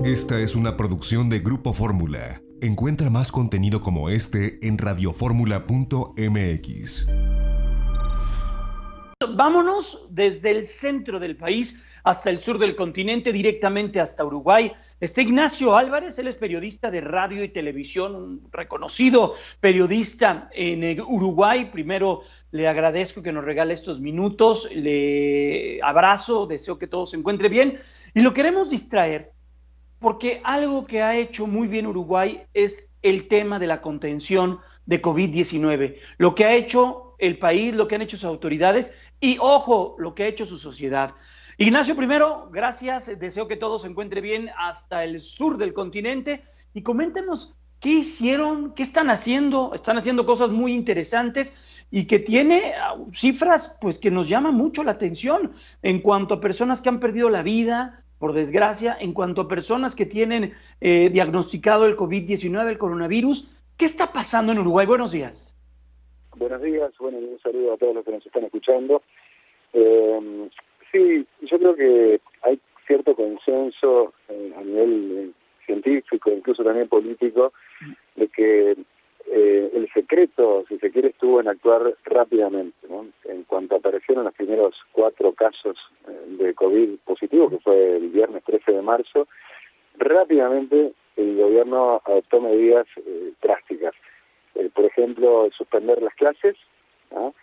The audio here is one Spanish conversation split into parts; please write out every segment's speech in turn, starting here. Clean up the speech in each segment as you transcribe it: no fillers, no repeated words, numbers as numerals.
Esta es una producción de Grupo Fórmula. Encuentra más contenido como este en radioformula.mx. Vámonos desde el centro del país hasta el sur del continente, directamente hasta Uruguay. Está Ignacio Álvarez, él es periodista de radio y televisión, un reconocido periodista en Uruguay. Primero le agradezco que nos regale estos minutos, le abrazo, deseo que todo se encuentre bien y lo queremos distraer porque algo que ha hecho muy bien Uruguay es el tema de la contención de COVID-19. Lo que ha hecho el país, lo que han hecho sus autoridades y, ojo, lo que ha hecho su sociedad. Ignacio, primero, gracias. Deseo que todo se encuentre bien hasta el sur del continente. Y coméntenos qué hicieron, qué están haciendo. Están haciendo cosas muy interesantes y que tiene cifras pues, que nos llaman mucho la atención en cuanto a personas que han perdido la vida, por desgracia, en cuanto a personas que tienen diagnosticado el COVID-19, el coronavirus. ¿Qué está pasando en Uruguay? Buenos días. Buenos días, bueno, un saludo a todos los que nos están escuchando. Sí, yo creo que hay cierto consenso a nivel científico, incluso también político, de que el secreto, si se quiere, estuvo en actuar rápidamente, ¿no? En cuanto aparecieron los primeros 4 casos de COVID positivo, que fue el viernes 13 de marzo, rápidamente el gobierno adoptó medidas drásticas. Por ejemplo, suspender las clases, ¿no?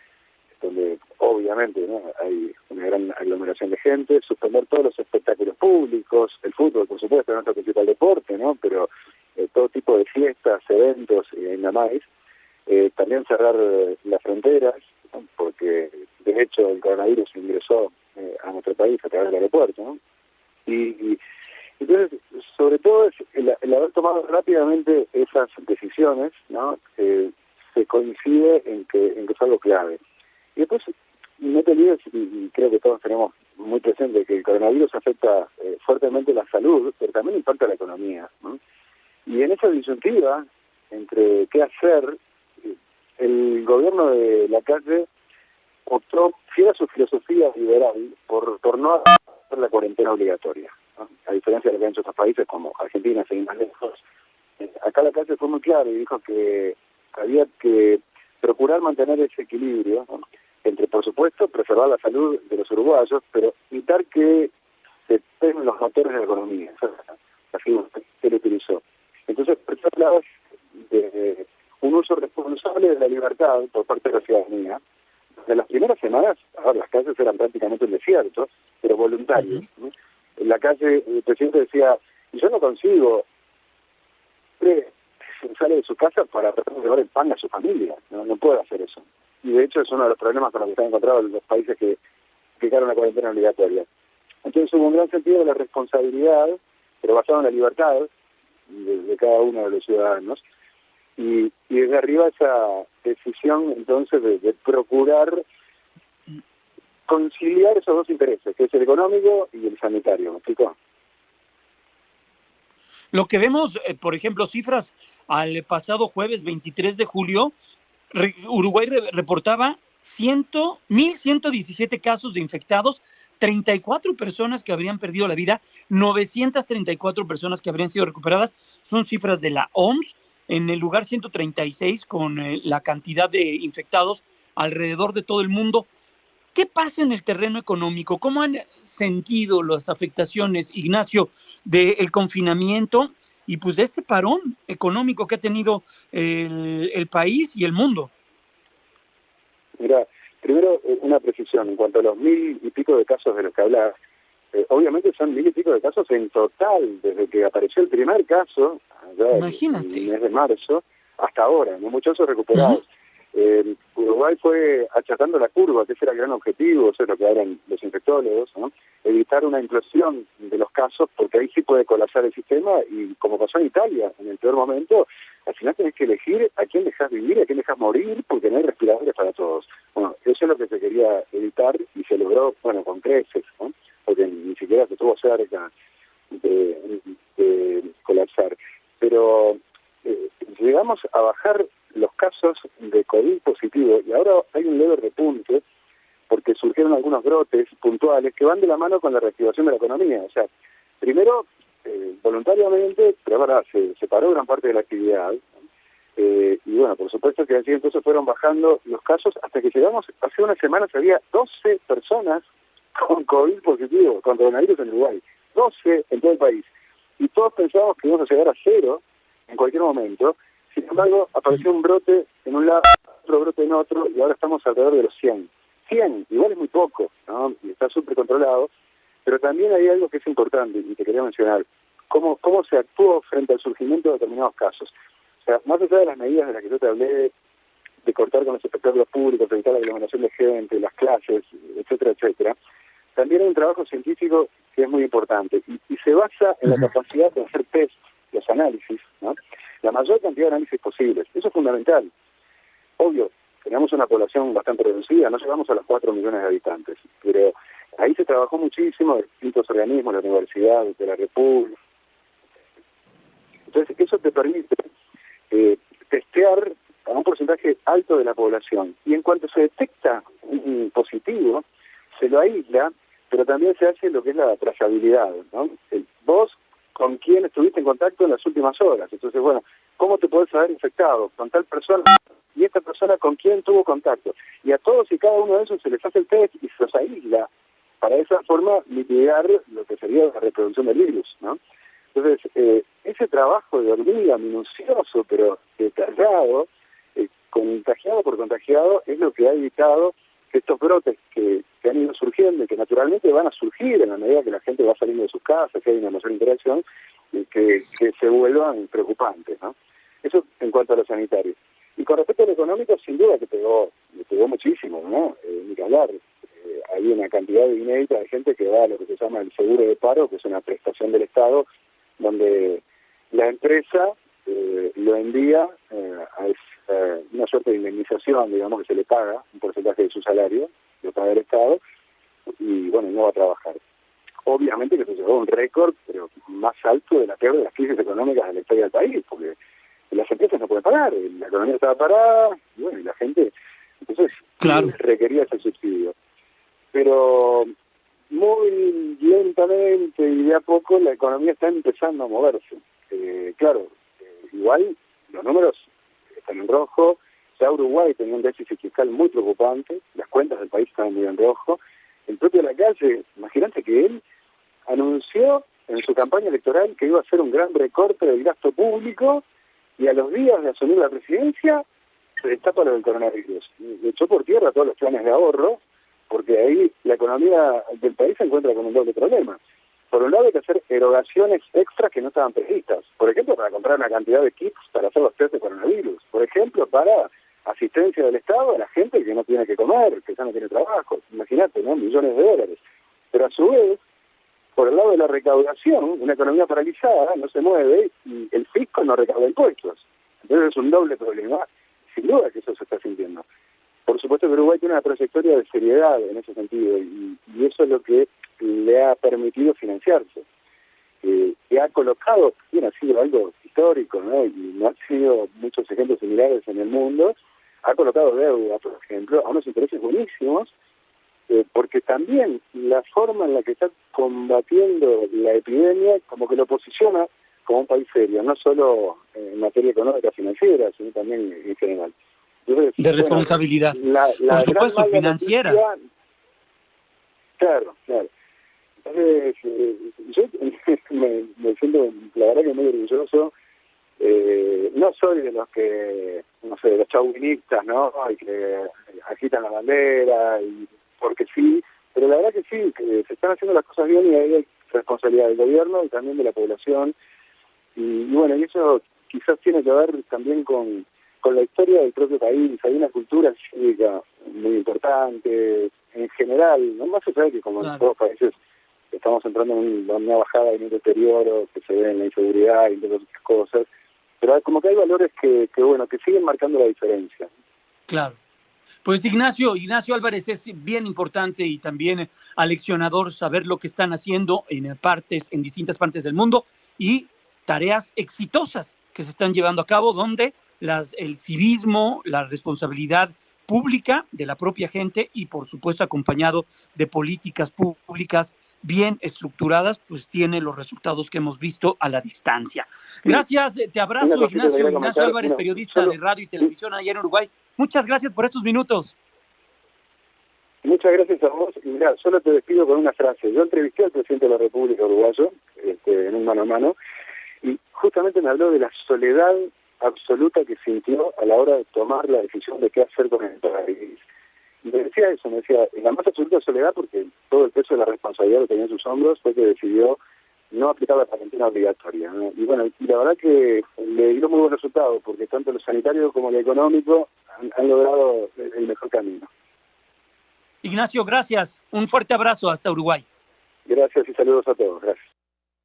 Donde obviamente, ¿no?, hay una gran aglomeración de gente, suspender todos los espectáculos públicos, el fútbol, por supuesto, es nuestro principal deporte, ¿no?, pero todo tipo de fiestas, eventos y nada más. También cerrar las fronteras, ¿no?, porque de hecho el coronavirus ingresó a nuestro país a través del aeropuerto, ¿no? Y entonces, sobre todo, es el haber tomado rápidamente esas decisiones, ¿no? Se coincide en que es algo clave. Y después, no te olvides, y creo que todos tenemos muy presente, que el coronavirus afecta fuertemente la salud, pero también impacta la economía, ¿no? Y en esa disyuntiva, entre qué hacer, el gobierno de Lacalle optó, fiel a su filosofía liberal, por no hacer la cuarentena obligatoria, ¿no? A diferencia de lo que han hecho otros países como Argentina, seguir más lejos. Acá Lacalle fue muy claro y dijo que había que procurar mantener ese equilibrio, ¿no?, entre, por supuesto, preservar la salud de los uruguayos, pero evitar que se peguen los motores de la economía. Así se lo utilizó. Entonces, por eso hablabas de un uso responsable de la libertad por parte de la ciudadanía. De las primeras semanas, ahora las calles eran prácticamente un desierto, pero voluntarios, ¿no? En la calle el presidente decía, yo no consigo, sale de su casa para tratar de llevar el pan a su familia, no puede hacer eso. Y de hecho es uno de los problemas con los que se han encontrado los países que aplicaron la cuarentena obligatoria. Entonces hubo un gran sentido de la responsabilidad, pero basado en la libertad de cada uno de los ciudadanos, y desde arriba esa decisión entonces de procurar conciliar esos dos intereses, que es el económico y el sanitario. ¿Me explico? Lo que vemos, por ejemplo, cifras al pasado jueves 23 de julio, Uruguay reportaba 1,117 casos de infectados, 34 personas que habrían perdido la vida, 934 personas que habrían sido recuperadas. Son cifras de la OMS, en el lugar 136 con la cantidad de infectados alrededor de todo el mundo. ¿Qué pasa en el terreno económico? ¿Cómo han sentido las afectaciones, Ignacio, del confinamiento y pues de este parón económico que ha tenido el país y el mundo? Mira, primero una precisión en cuanto a los 1,000 y pico de casos de los que hablaba. Obviamente son 1,000 y pico de casos en total, desde que apareció el primer caso, allá imagínate, en el mes de marzo, hasta ahora, ¿no? Muchos recuperados. Uruguay fue achatando la curva, que ese era el gran objetivo, eso es lo que hablan los infectólogos, ¿no? Evitar una implosión de los casos, porque ahí sí puede colapsar el sistema, y como pasó en Italia, en el peor momento, al final tenés que elegir a quién dejas vivir, a quién dejas morir, porque no hay respiradores para todos. Bueno, eso es lo que se quería evitar, y se logró, bueno, con creces, ¿no?, porque ni siquiera se estuvo cerca de colapsar. Pero llegamos a bajar los casos de COVID positivo, y ahora hay un leve repunte, porque surgieron algunos brotes puntuales que van de la mano con la reactivación de la economía. O sea, primero voluntariamente, pero ahora se paró gran parte de la actividad. Y bueno, por supuesto que así entonces fueron bajando los casos hasta que llegamos, hace unas semanas había 12 personas con COVID positivo, con coronavirus en Uruguay, 12 en todo el país. Y todos pensábamos que íbamos a llegar a 0 en cualquier momento. Sin embargo, apareció un brote en un lado, otro brote en otro, y ahora estamos alrededor de los 100. 100, igual es muy poco, ¿no? Y está súper controlado, pero también hay algo que es importante y te quería mencionar. ¿Cómo se actuó frente al surgimiento de determinados casos? O sea, más allá de las medidas de las que yo te hablé, de cortar con los espectáculos públicos, evitar la aglomeración de gente, las clases, etcétera, etcétera, también hay un trabajo científico que es muy importante y se basa en la capacidad de hacer test, los análisis, ¿no? La mayor cantidad de análisis posibles. Eso es fundamental. Obvio, tenemos una población bastante reducida, no llegamos a los 4 millones de habitantes, pero ahí se trabajó muchísimo de distintos organismos, la Universidad de la República. Entonces, eso te permite testear a un porcentaje alto de la población. Y en cuanto se detecta un positivo, se lo aísla, pero también se hace lo que es la trazabilidad, ¿no? Vos, con quién estuviste en contacto en las últimas horas. Entonces, bueno, ¿cómo te podés haber infectado? Con tal persona, y esta persona con quién tuvo contacto. Y a todos y cada uno de esos se les hace el test y se los aísla, para de esa forma mitigar lo que sería la reproducción del virus, ¿no? Entonces, ese trabajo de hormiga minucioso, pero detallado, contagiado por contagiado, es lo que ha evitado que estos brotes que han ido surgiendo y que naturalmente van a surgir en la medida que la gente va saliendo de sus casas, que hay una mayor interacción, que se vuelvan preocupantes, ¿no? Eso en cuanto a lo sanitario. Y con respecto a lo económico, sin duda que le pegó muchísimo, ¿no? Ni que hablar. Hay una cantidad inédita de gente que va a lo que se llama el seguro de paro, que es una prestación del Estado, donde la empresa lo envía a una suerte de indemnización, digamos, que se le paga un porcentaje de su salario, lo paga el Estado, y bueno, no va a trabajar. Obviamente que se llegó a un récord, pero más alto de la peor de las crisis económicas de la historia del país, porque las empresas no pueden pagar, la economía estaba parada, y bueno, y la gente, entonces, claro, requería ese subsidio. Pero muy lentamente y de a poco la economía está empezando a moverse. Claro, igual los números están en rojo. Ya Uruguay tenía un déficit fiscal muy preocupante, las cuentas del país estaban muy en rojo. El propio Lacalle, imagínate que él anunció en su campaña electoral que iba a hacer un gran recorte del gasto público y a los días de asumir la presidencia se destapa lo del coronavirus. Echó por tierra todos los planes de ahorro, porque ahí la economía del país se encuentra con un doble problema. Por un lado hay que hacer erogaciones extras que no estaban previstas. Por ejemplo, para comprar una cantidad de kits para hacer los test de coronavirus. Por ejemplo, para asistencia del Estado a la gente que no tiene que comer, que ya no tiene trabajo. Imagínate, ¿no? Millones de dólares. Pero a su vez, por el lado de la recaudación, una economía paralizada no se mueve y el fisco no recauda impuestos. Entonces es un doble problema. Sin duda que eso se está sintiendo. Por supuesto que Uruguay tiene una trayectoria de seriedad en ese sentido y eso es lo que le ha permitido financiarse. Que ha colocado, bien, ha sido algo histórico, ¿no? Y no han sido muchos ejemplos similares en el mundo, ha colocado deuda, por ejemplo, a unos intereses buenísimos, porque también la forma en la que está combatiendo la epidemia como que lo posiciona como un país serio, no solo en materia económica financiera, sino también en general. Entonces, de responsabilidad, la por supuesto financiera. Noticia, claro. Entonces, yo me siento, la verdad, que muy orgulloso. No soy de los que, no sé, de los chauvinistas, ¿no? Y que agitan la bandera, y porque sí, pero la verdad que sí, que se están haciendo las cosas bien y hay responsabilidad del gobierno y también de la población. Y bueno, y eso quizás tiene que ver también con la historia del propio país. Hay una cultura cívica muy importante en general, no más allá de que como en todos los países estamos entrando en una bajada y en un deterioro que se ve en la inseguridad y en todas otras cosas, pero como que hay valores que siguen marcando la diferencia. Claro. Pues Ignacio Álvarez, es bien importante y también aleccionador saber lo que están haciendo en distintas partes del mundo y tareas exitosas que se están llevando a cabo donde el civismo, la responsabilidad pública de la propia gente y por supuesto acompañado de políticas públicas bien estructuradas, pues tiene los resultados que hemos visto a la distancia. Gracias, te abrazo, Ignacio Álvarez, periodista de radio y televisión allá en Uruguay. Muchas gracias por estos minutos. Muchas gracias a vos. Y mirá, solo te despido con una frase. Yo entrevisté al presidente de la República uruguayo en un mano a mano, y justamente me habló de la soledad absoluta que sintió a la hora de tomar la decisión de qué hacer con el país. Y me decía eso, me decía, en la más absoluta soledad, porque todo el peso de la responsabilidad lo tenía en sus hombros, fue que decidió no aplicar la cuarentena obligatoria, ¿no? Y bueno, y la verdad que le dio muy buen resultado, porque tanto lo sanitario como lo económico han logrado el mejor camino. Ignacio, gracias. Un fuerte abrazo hasta Uruguay. Gracias y saludos a todos. Gracias.